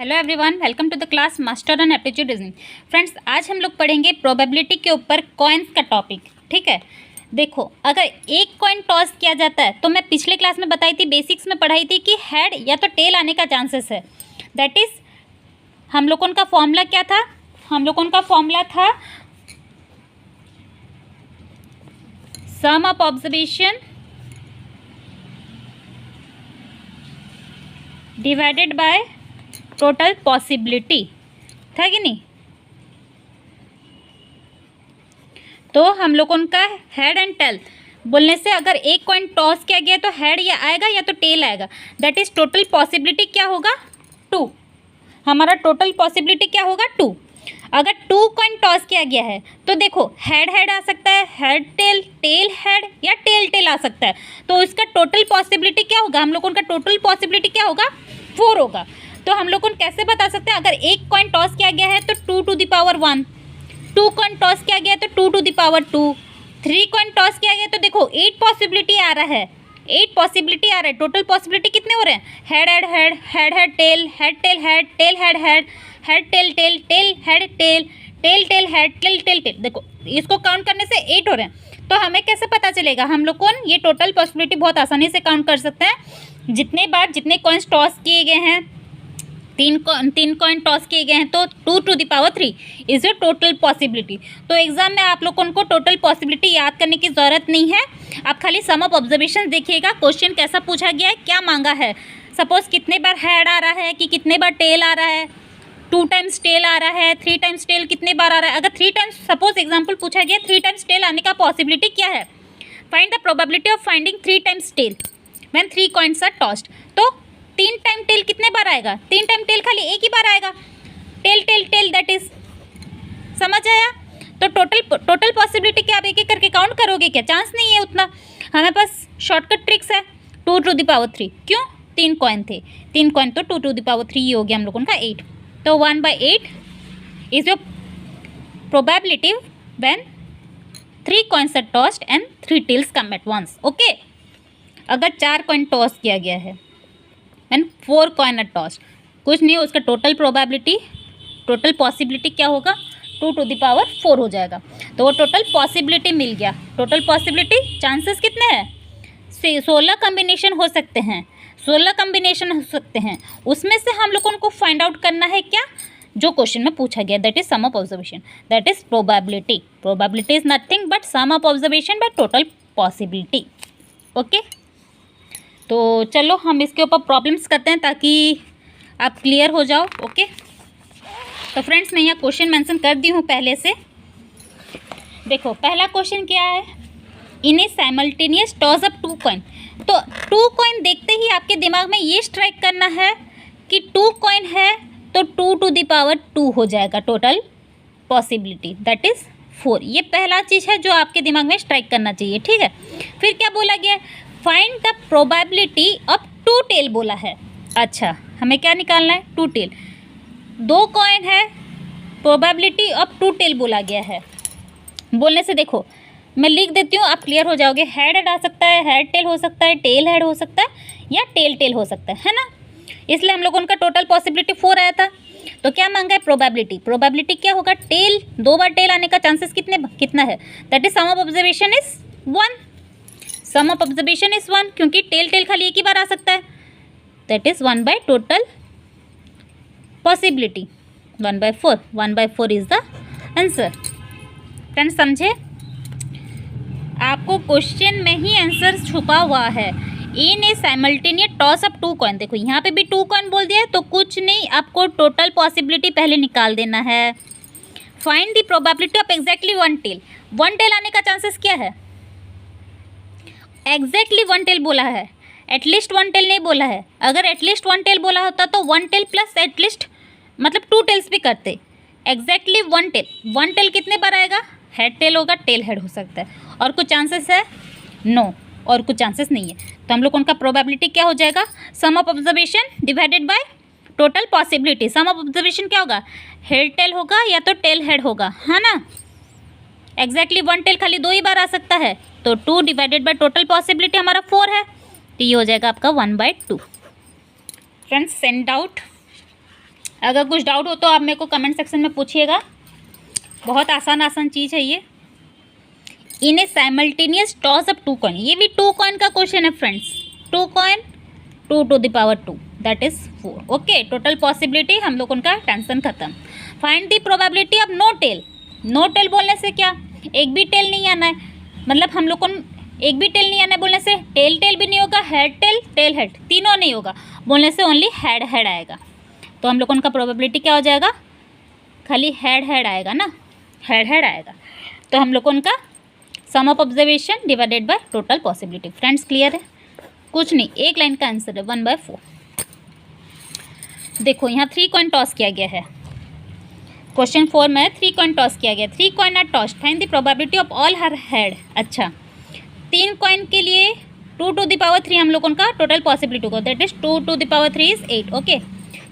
Hello everyone, welcome to the class master on aptitude reasoning. Friends, आज हम लोग पढ़ेंगे प्रोबेबिलिटी के ऊपर कॉइन्स का टॉपिक। ठीक है, देखो अगर एक कॉइन टॉस किया जाता है तो मैं पिछले क्लास में बताई थी, बेसिक्स में पढ़ाई थी कि हेड या तो टेल आने का चांसेस है। दैट इज हम लोगों का फॉर्मूला क्या था? हम लोगों का फॉर्मूला था sum of observation divided by total possibility, था कि नहीं? तो हम लोगों का हेड एंड टेल बोलने से अगर एक कॉइन टॉस किया गया तो हेड या आएगा या तो टेल आएगा। दैट इज टोटल पॉसिबिलिटी क्या होगा? 2। हमारा टोटल पॉसिबिलिटी क्या होगा? 2। अगर 2 कॉइन टॉस किया गया है तो देखो हेड हेड आ सकता है, हेड टेल, टेल हेड या टेल टेल आ सकता है। तो इसका टोटल पॉसिबिलिटी क्या होगा? हम लोगों का टोटल पॉसिबिलिटी क्या होगा? 4 होगा। तो हम लोग कैसे बता सकते हैं? अगर एक कॉइन टॉस किया गया है तो 2 to the power 1, 2 coin toss किया गया है तो 2 to the power 2, 3 coin toss किया गया तो देखो 8 पॉसिबिलिटी आ रहा है, 8 पॉसिबिलिटी आ रहा है। टोटल पॉसिबिलिटी कितने हो रहे हैं? Head head head, head head tail, head tail head, tail head head, head tail tail, tail head tail, tail tail head, tail tail tail. देखो इसको काउंट करने से 8 हो रहे हैं। तो हमें कैसे पता चलेगा? हम लोग कौन ये टोटल पॉसिबिलिटी बहुत आसानी से काउंट कर सकते हैं। जितने कॉइन्स टॉस किए गए हैं, तीन कॉइन टॉस किए गए हैं तो 2 to the power 3 is your total possibility. तो एग्जाम में आप लोगों को टोटल पॉसिबिलिटी याद करने की ज़रूरत नहीं है। आप खाली सम ऑफ ऑब्जर्वेशन देखिएगा, क्वेश्चन कैसा पूछा गया है, क्या मांगा है। सपोज कितने बार हेड आ रहा है कि कितने बार टेल आ रहा है, 2 टाइम्स टेल आ रहा है, 3 टाइम्स टेल कितने बार आ रहा है। अगर 3 टाइम्स सपोज एग्जाम्पल पूछा गया 3 टाइम्स टेल आने का पॉसिबिलिटी क्या है? Find the probability of finding 3 times tail when 3 coins are tossed. तो 3 टाइम टेल कितने बार आएगा? 3 टाइम टेल खाली एक ही बार आएगा, tail tail tail. That is, समझ आया? तो टोटल पॉसिबिलिटी क्या आप एक एक करके काउंट करोगे क्या? चांस नहीं है उतना। हमें पास शॉर्टकट ट्रिक्स है, 2 टू द पावर 3। क्यों? 3 कॉइन थे, 3 कॉइन तो 2 टू द पावर 3 ही हो गया हम लोगों का 8। तो 1/8 is your probability when 3 coins are tossed and 3 tails come at once. Okay, अगर 4 कॉइन टॉस किया गया है एंड 4 कॉइन आर टॉस्ड, कुछ नहीं, उसका टोटल प्रोबेबिलिटी, टोटल पॉसिबिलिटी क्या होगा? 2 टू द पावर 4 हो जाएगा। तो वो टोटल पॉसिबिलिटी मिल गया। टोटल पॉसिबिलिटी चांसेस कितने हैं? 16 कम्बिनेशन हो सकते हैं, 16 कम्बिनेशन हो सकते हैं। उसमें से हम लोगों को फाइंड आउट करना है क्या? जो क्वेश्चन में पूछा गया, that is sum of observation, that is probability. Probability is nothing but sum of observation by total possibility. Okay, तो चलो हम इसके ऊपर प्रॉब्लम्स करते हैं ताकि आप क्लियर हो जाओ। ओके, तो फ्रेंड्स मैं यहाँ क्वेश्चन मेंशन कर दी हूँ पहले से। देखो पहला क्वेश्चन क्या है? इन a simultaneous toss up 2 coin. तो 2 कॉइन देखते ही आपके दिमाग में ये स्ट्राइक करना है कि 2 कॉइन है तो 2 टू द पावर 2 हो जाएगा टोटल पॉसिबिलिटी, दैट इज 4। ये पहला चीज़ है जो आपके दिमाग में स्ट्राइक करना चाहिए। ठीक है, फिर क्या बोला गया? Find the probability of 2 tail बोला है। अच्छा, हमें क्या निकालना है? 2 टेल। 2 कॉइन है, प्रोबेबिलिटी ऑफ 2 टेल बोला गया है। बोलने से देखो मैं लिख देती हूँ, आप क्लियर हो जाओगे। हेड हेड आ सकता है, हेड टेल हो सकता है, टेल हेड हो सकता है या टेल टेल हो सकता है ना? इसलिए हम लोगों का टोटल पॉसिबिलिटी 4 आया था। तो क्या मांगा है? प्रोबेबिलिटी। प्रोबेबिलिटी क्या होगा? टेल, 2 बार टेल आने का चांसेस कितना है? That is sum of observation is 1। Sum of observation is 1 क्योंकि टेल टेल खाली एक ही बार आ सकता है। That is 1 bye total possibility, 1/4। 1/4 is the answer. Friends समझे? आपको क्वेश्चन में ही आंसर छुपा हुआ है। इन a simultaneous toss up 2 coin. देखो यहाँ पे भी 2 कॉइन बोल दिया है तो कुछ नहीं, आपको टोटल पॉसिबिलिटी पहले निकाल देना है। Find the probability of exactly 1 tail. 1 tail आने का चांसेस क्या है? एग्जैक्टली 1 टेल बोला है, एटलीस्ट 1 टेल नहीं बोला है। अगर एटलीस्ट 1 टेल बोला होता तो 1 टेल प्लस एटलीस्ट मतलब 2 टेल्स भी करते। एग्जैक्टली 1 टेल, 1 टेल कितने बार आएगा? हेड टेल होगा, टेल हेड हो सकता है। और कुछ चांसेस है? नो, और कुछ चांसेस नहीं है। तो हम लोग उनका प्रोबेबिलिटी क्या हो जाएगा? Sum of observation divided by total possibility. Sum of observation क्या होगा? हेड टेल होगा या तो टेल हेड होगा, है ना? एग्जैक्टली 1 टेल खाली 2 ही बार आ सकता है, तो 2 डिवाइडेड बाय टोटल पॉसिबिलिटी हमारा 4 है, तो ये हो जाएगा आपका 1/2। फ्रेंड्स सेंड आउट अगर कुछ डाउट हो तो आप मेरे को कमेंट सेक्शन में पूछिएगा। बहुत आसान चीज़ है ये। In a simultaneous toss of 2 coin, ये भी 2 कॉइन का क्वेश्चन है friends. 2 coin 2 to the power 2 that is 4। Okay, total possibility हम लोग उनका टेंशन खत्म। Find the probability of no tail. No tail बोलने से क्या, एक भी टेल नहीं आना है, मतलब हम लोग को एक भी टेल नहीं आना है बोलने से टेल टेल भी नहीं होगा, हेड टेल टेल हेड तीनों नहीं होगा बोलने से, ओनली हेड हेड आएगा। तो हम लोग उनका प्रोबेबिलिटी क्या हो जाएगा, खाली हेड हेड आएगा ना, हेड हेड आएगा। तो हम लोग उनका sum of observation divided by total possibility. Friends clear है, कुछ नहीं, एक लाइन का आंसर है 1/4। देखो यहाँ 3 कॉइन टॉस किया गया है, क्वेश्चन 4 में 3 कॉइन टॉस किया गया। 3 coin are tossed, find the probability of all are head. अच्छा, 3 कॉइन के लिए 2 टू द पावर 3 हम लोग उनका टोटल पॉसिबिलिटी को, that is 2 to the power 3 is 8। Okay,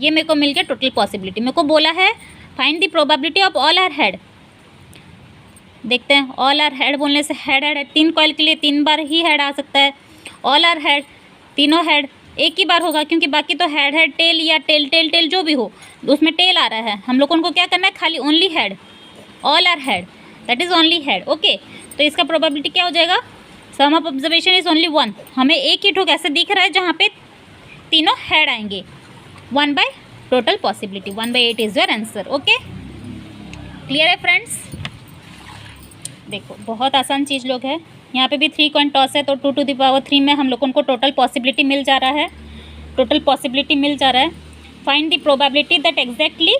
ये मेरे को मिल गया टोटल पॉसिबिलिटी। मेरे को बोला है find the probability of all are head. देखते हैं, ऑल आर हेड बोलने से हेड हेड 3 कॉइन के लिए 3 बार ही हेड आ सकता है। ऑल आर हेड, तीनों हेड एक ही बार होगा, क्योंकि बाकी तो हेड हेड टेल या टेल टेल टेल जो भी हो उसमें टेल आ रहा है। हम लोग उनको क्या करना है, खाली only head, all are head that is only head. Okay, तो इसका प्रोबेबिलिटी क्या हो जाएगा, sum of observation is only 1। हमें एक ही ठोक ऐसे दिख रहा है जहाँ पे तीनों हेड आएंगे। 1 bye total possibility, 1/8 is your answer. Okay, clear है फ्रेंड्स। देखो बहुत आसान चीज़ लोग है, यहाँ पे भी 3 कॉइन टॉस है, तो 2 टू द पावर 3 में हम लोग उनको टोटल पॉसिबिलिटी मिल जा रहा है, टोटल पॉसिबिलिटी मिल जा रहा है। Find the probability that exactly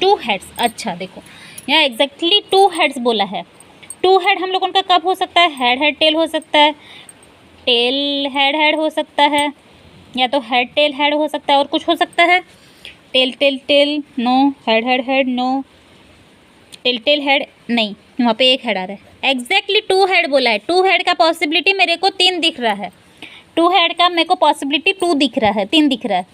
2 heads. अच्छा देखो, यहाँ एग्जैक्टली 2 हेड्स बोला है। 2 हेड हम लोग उनका कब हो सकता है, हेड हेड टेल हो सकता है, टेल हेड हेड हो सकता है, या तो हेड टेल हेड हो सकता है, और कुछ हो सकता है tail tail tail no, head head head no, tail tail head नहीं, वहाँ पे एक हेड आ रहा है। एग्जैक्टली 2 हेड बोला है। 2 हेड का पॉसिबिलिटी मेरे को 3 दिख रहा है, 2 हेड का मेरे को पॉसिबिलिटी 2 दिख रहा है, 3 दिख रहा है।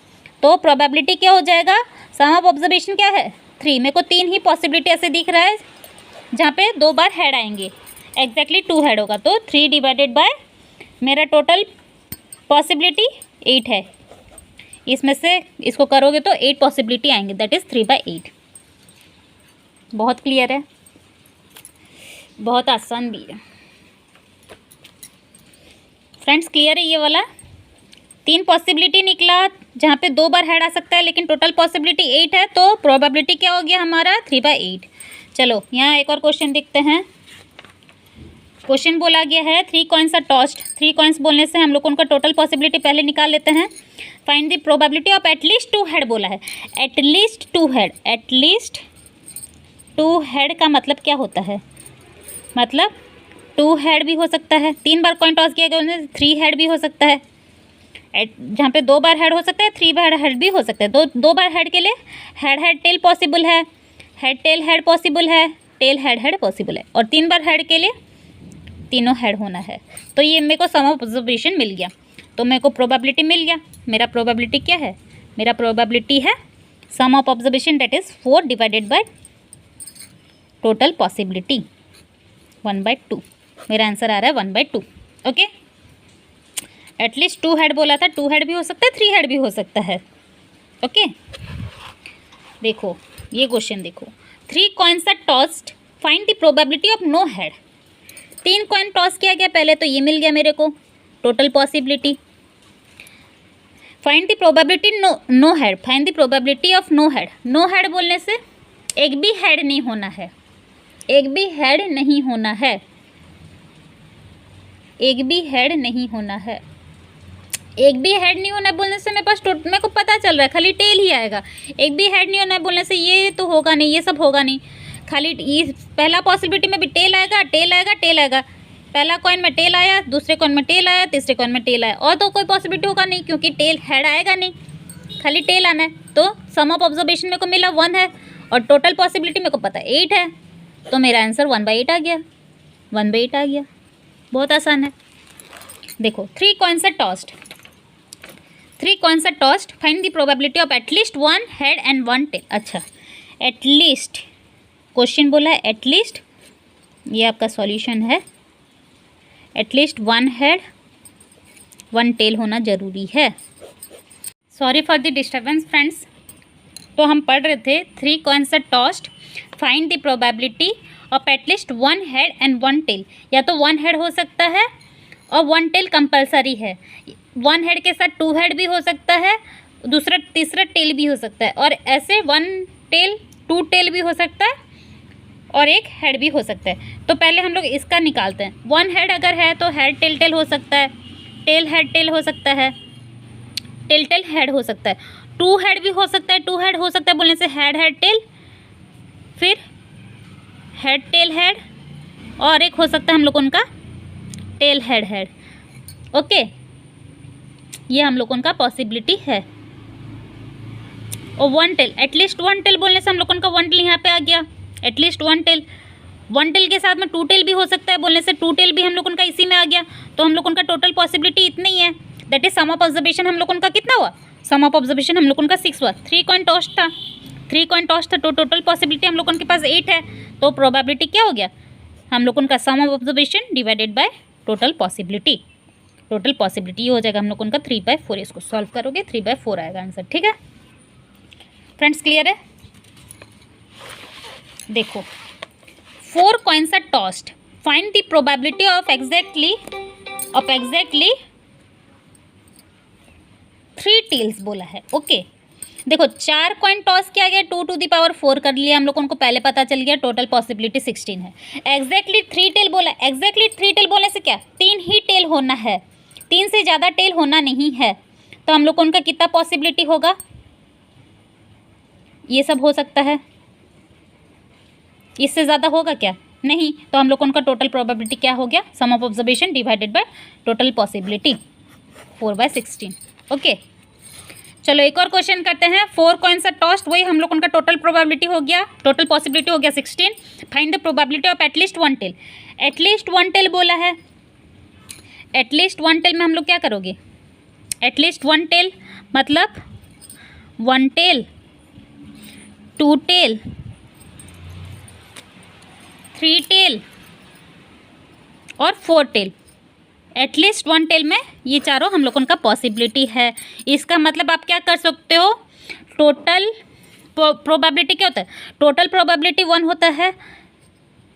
तो प्रोबेबिलिटी क्या हो जाएगा, सम ऑफ ऑब्जर्वेशन क्या है 3। मेरे को 3 ही पॉसिबिलिटी ऐसे दिख रहा है जहाँ पे 2 बार हेड आएंगे, एग्जैक्टली 2 हेड होगा। तो 3 डिवाइडेड बाय मेरा टोटल पॉसिबिलिटी 8 है, इसमें से इसको करोगे तो 8 पॉसिबिलिटी आएंगे, दैट इज़ 3/8। बहुत क्लियर है, बहुत आसान भी है फ्रेंड्स। क्लियर है ये वाला, 3 पॉसिबिलिटी निकला जहाँ पे 2 बार हेड आ सकता है, लेकिन टोटल पॉसिबिलिटी 8 है, तो प्रोबेबिलिटी क्या हो गया हमारा 3/8। चलो यहाँ एक और क्वेश्चन देखते हैं। क्वेश्चन बोला गया है 3 कॉइन्स आर टॉस्ड। 3 कॉइन्स बोलने से हम लोग उनका टोटल पॉसिबिलिटी पहले निकाल लेते हैं। Find the probability of at least 2 head बोला है, एटलीस्ट 2 हेड। एटलीस्ट 2 हेड का मतलब क्या होता है, मतलब 2 हेड भी हो सकता है, 3 बार कॉइन टॉस किया गया 3 हेड भी हो सकता है, जहाँ पे 2 बार हेड हो सकता है 3 बार हेड भी हो सकता है। 2 बार हेड के लिए हेड हेड टेल पॉसिबल है, हेड टेल हेड पॉसिबल है, टेल हेड हेड पॉसिबल है, और 3 बार हेड के लिए तीनों हेड होना है। तो ये मेरे को सम ऑफ ऑब्जर्वेशन मिल गया, तो मेरे को प्रोबेबिलिटी मिल गया। मेरा प्रोबेबिलिटी क्या है, मेरा प्रोबेबिलिटी है sum of observation that is 4 divided by total possibility 1/2। मेरा आंसर आ रहा है 1/2। ओके, एटलीस्ट 2 हेड बोला था, 2 हेड भी हो सकता है, 3 हेड भी हो सकता है। ओके, देखो ये क्वेश्चन देखो, 3 coins are tossed, find the probability of no head. 3 coin toss किया गया पहले, तो ये मिल गया मेरे को total possibility. Find the probability no head, find the probability of no head. No head बोलने से एक भी हेड नहीं होना है, एक भी हेड नहीं होना है, एक भी हेड नहीं होना है, एक भी हेड नहीं होना बोलने से मेरे पास मेरे को पता चल रहा है खाली टेल ही आएगा। एक भी हेड नहीं होना बोलने से ये तो होगा नहीं, ये सब होगा नहीं, खाली ये पहला पॉसिबिलिटी में भी टेल आएगा, टेल आएगा, टेल आएगा। पहला कॉइन में टेल आया, दूसरे कॉइन में टेल आया, तीसरे कॉइन में टेल आया, और तो कोई पॉसिबिलिटी होगा नहीं, क्योंकि टेल हेड आएगा नहीं, खाली टेल आना है। तो सम ऑफ ऑब्जर्वेशन मेरे को मिला 1 है, और टोटल पॉसिबिलिटी मेरे को पता है 8 है, तो मेरा आंसर 1/8 आ गया, 1/8 आ गया। बहुत आसान है। देखो 3 coins are tossed, 3 coins are tossed, find the probability of at least 1 head and 1 tail. अच्छा, एटलीस्ट क्वेश्चन बोला है, एटलीस्ट ये आपका सॉल्यूशन है, एटलीस्ट 1 हेड 1 टेल होना ज़रूरी है। Sorry for the disturbance friends, तो हम पढ़ रहे थे 3 coins are tossed, find the probability of at least 1 head and 1 tail. या तो 1 हेड हो सकता है और 1 टेल कंपलसरी है। 1 हेड के साथ 2 हेड भी हो सकता है, दूसरा तीसरा टेल भी हो सकता है, और ऐसे 1 टेल 2 टेल भी हो सकता है और 1 हेड भी हो सकता है। तो पहले हम लोग इसका निकालते हैं। 1 हेड अगर है तो हेड टेल टेल हो सकता है, टेल हेड टेल हो सकता है, टेल टेल हेड हो सकता है, 2 हेड भी हो सकता है, 2 हेड हो सकता है बोलने से हेड हेड टेल, फिर हेड टेल हेड, और एक हो सकता है हम लोग उनका टेल हेड हेड। ओके, ये हम लोग उनका पॉसिबिलिटी है। और 1 टेल, एटलीस्ट 1 टेल बोलने से हम लोग उनका 1 टेल यहाँ पे आ गया, एटलीस्ट 1 टेल। 1 टेल के साथ में 2 टेल भी हो सकता है बोलने से 2 टेल भी हम लोग उनका इसी में आ गया। तो हम लोग उनका टोटल पॉसिबिलिटी इतनी ही है, that is sum of observation हम लोग उनका कितना हुआ, सम ऑफ ऑब्जर्वेशन हम लोग उनका 6 हुआ। 3 कॉइन टॉस्ट था, 3 कॉइन टॉस्ट था, तो टोटल पॉसिबिलिटी हम लोग उनके पास 8 है। तो प्रोबेबिलिटी क्या हो गया, हम लोग उनका sum of observation divided by total possibility. Total possibility ये हो जाएगा हम लोग उनका 3/4। इसको सॉल्व करोगे 3/4 आएगा आंसर। ठीक है फ्रेंड्स, क्लियर है। देखो 4 coins are tossed, find the probability of exactly 3 tails बोला है। ओके देखो 4 कॉइन टॉस किया गया, 2 to the power 4 कर लिया हम लोग, उनको पहले पता चल गया, टोटल पॉसिबिलिटी 16 है। एग्जैक्टली 3 टेल बोला, एग्जैक्टली 3 टेल बोलने से क्या 3 ही टेल होना है, 3 से ज़्यादा टेल होना नहीं है। तो हम लोग को उनका कितना पॉसिबिलिटी होगा, ये सब हो सकता है, इससे ज़्यादा होगा क्या, नहीं। तो हम लोग को उनका टोटल प्रोबेबिलिटी क्या हो गया, sum of observation divided by total possibility 4/16। Okay चलो एक और क्वेश्चन करते हैं। 4 कॉइन्स आर टॉस्ड, वही हम लोग उनका टोटल प्रोबेबिलिटी हो गया, टोटल पॉसिबिलिटी हो गया 16। Find the probability of at least 1 tail. At least 1 tail बोला है, एटलीस्ट 1 टेल में हम लोग क्या करोगे, एटलीस्ट 1 टेल मतलब 1 टेल, 2 टेल, 3 टेल और 4 टेल। एटलीस्ट 1 टेल में ये चारों हम लोग उनका पॉसिबिलिटी है। इसका मतलब आप क्या कर सकते हो, टोटल प्रोबेबिलिटी क्या होता है, टोटल प्रोबेबिलिटी 1 होता है।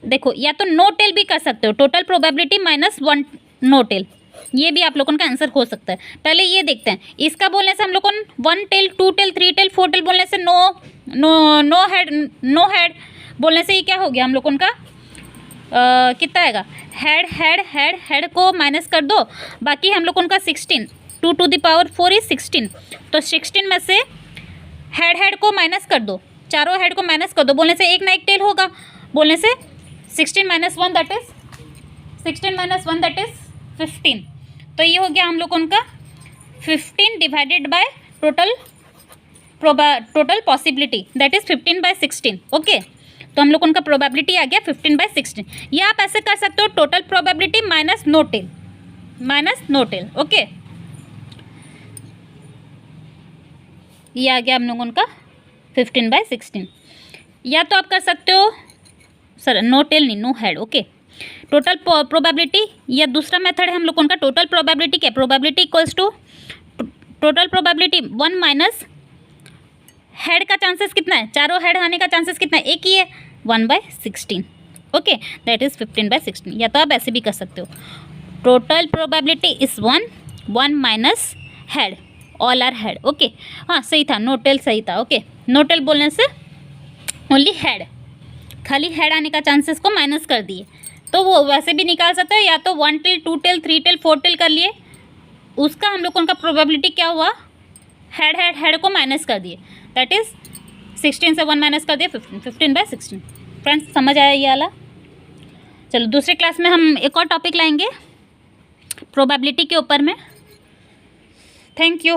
देखो या तो नो टेल भी कर सकते हो, टोटल प्रोबेबिलिटी -1 नो टेल, ये भी आप लोगों का आंसर हो सकता है। पहले ये देखते हैं, इसका बोलने से हम लोग 1 टेल 2 टेल 3 टेल 4 टेल बोलने से नो हेड बोलने से ये क्या हो गया हम लोग उनका कितना आएगा, हेड हेड हेड हेड को माइनस कर दो, बाकी हम लोग उनका 16, 2 to the power 4 इज 16। तो 16 में से हेड हेड को माइनस कर दो, चारों हेड को माइनस कर दो, बोलने से एक ना एक टेल होगा, बोलने से 16 - 1 दैट इज 15। तो ये हो गया हम लोग उनका 15 divided by total possibility that is 15/16। Okay तो हम लोग उनका प्रोबेबिलिटी आ गया 15/16। या आप ऐसे कर सकते हो, total probability minus no tail. Okay ये आ गया हम लोग उनका 15/16। या तो आप कर सकते हो सर नो टेल नहीं, no head. Okay total probability, या दूसरा मेथड है हम लोग उनका टोटल प्रोबेबिलिटी क्या, probability equals to total probability 1 minus head का चांसेस कितना है, चारों हेड आने का चांसेस कितना है, एक ही है, 1/16। Okay that is 15/16। या तो आप ऐसे भी कर सकते हो, total probability is 1 minus head, all are head. Okay हाँ सही था, नो टेल सही था। ओके नो टेल बोलने से ओनली हेड, खाली हेड आने का चांसेस को माइनस कर दिए, तो वो वैसे भी निकाल सकते हो। या तो 1 टेल 2 टेल 3 टेल 4 टेल कर लिए, उसका हम लोग उनका प्रोबेबिलिटी क्या हुआ, हेड को माइनस कर दिए, दैट इज 16 से 1 माइनस कर दिए 15/16। फ्रेंड्स समझ आया ये वाला। चलो दूसरे क्लास में हम एक और टॉपिक लाएंगे प्रोबेबिलिटी के ऊपर में। Thank you.